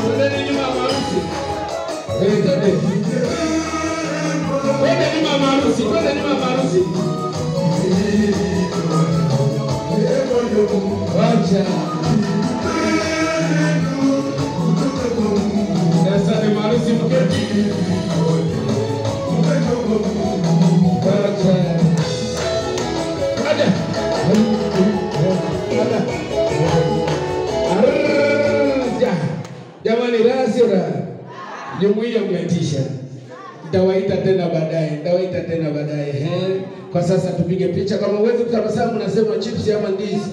Twende nyuma harusi. Twende. Twende nyuma harusi. Twende nyuma harusi. Wacha. Sasa ni harusi mketi. Wacha. Ada. Jamani rasira. Jumuiya mmetisha. Nitawaita tena baadaye. Kwa sasa tupige picha. Kama uweze kutabasamu nasema chips ama ndizi.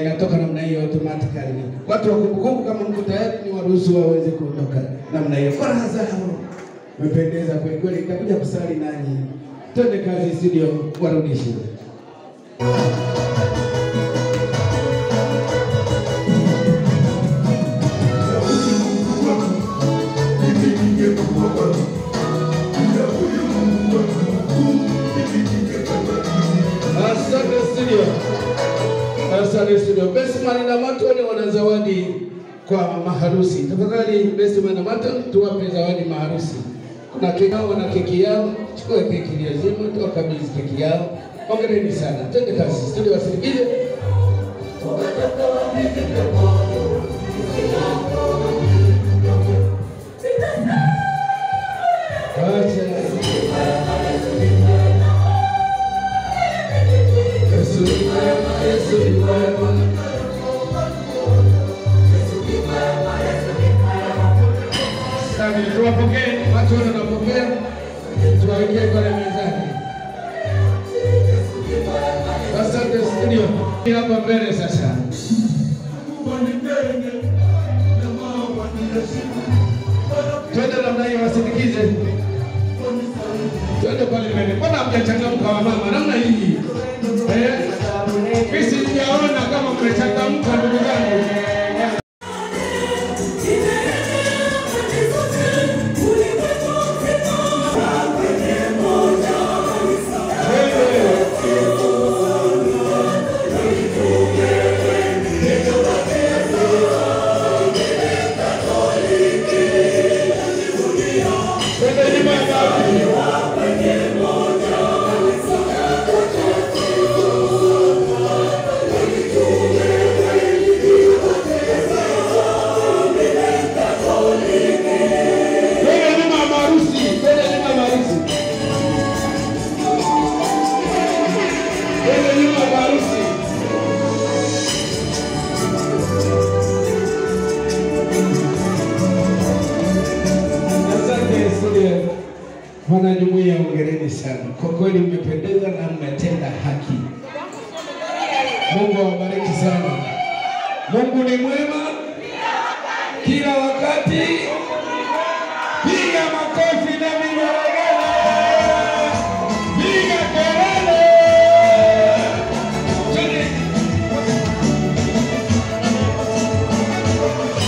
Inatoka namna hiyo automatically. Watu wa kumbukumbu kama mko tayari ni waruhusu waweze kuondoka namna hiyo. Kwa raha zao. Mmependeza kweli kweli. Nitakuja kusali nanyi. Twende kazi studio warudishe. Asante studio. Best man na Matoni wana zawadi kwa maharusi. Tafadhali Best man na Matoni tuwape zawadi maharusi. Kuna keki yao na keki yao. Chukua keki ile nzima tuwakabidhi keki yao. Hongereni sana. Twende kazi. Studio wasindikize. Tuwapokee, watu wanapokea, tuwawekee pale mezani. Asante studio. Hapa mbele sasa. Twende namna hiyo wasindikize. Twende pale mbele. Mbona hamjachangamka wa mama namna hii? Mimi sijaona kama mmechangamka ndugu zangu. Wana jumuiya hongereni sana. Kwa kweli mmependeza na mmetenda haki. Mungu awabariki sana. Mungu ni mwema kila wakati. Piga makofi na vigelegele. Piga kelele.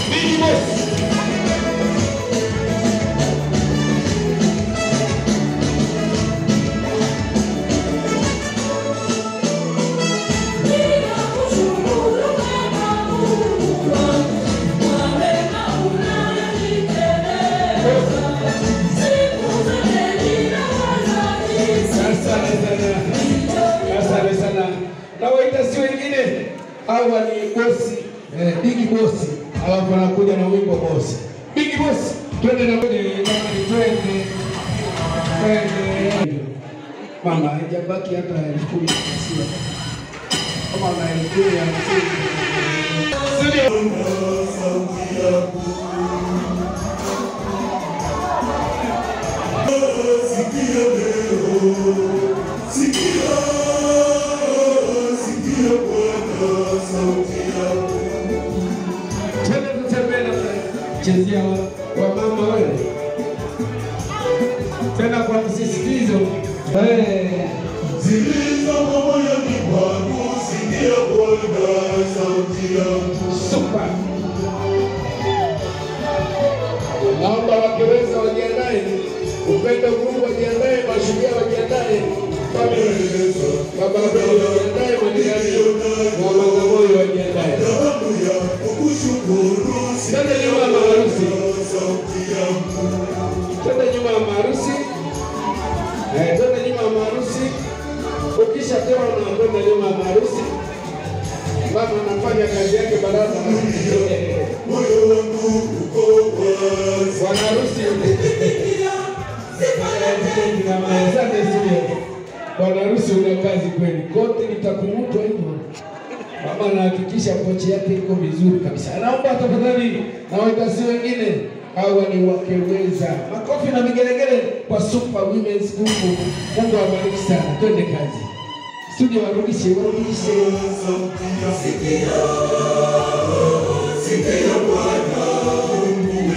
Big boss. Hawa ni bosi, big boss. Hawa wanakuja na wimbo boss. Big boss, twende na twende. Mama haijabaki hata 10,000 sio. Kama na 10,000 chezea wa mama wewe tena kwa msisitizo zilizo moyo ni kwangu sikia Bwana sauti yangu super. Naomba wakiweza wajiandae, upendo Mungu wajiandae, mashujaa wajiandae, baba wajiandae, majirani wa Bagamoyo wajiandae. Sasa ni mama harusi. mama anafanya kazi yake baraza. Bwana harusi. Bwana harusi una kazi kweli. Kote litakungutwa hivyo. Mama anahakikisha pochi yake iko vizuri kabisa. Naomba tafadhali na waitasi wengine hawa ni wakeweza. Makofi na migelegele kwa Super Women's Group. Mungu awabariki sana. Twende kazi. Studio warudishe. Sikia Bwana, Mungu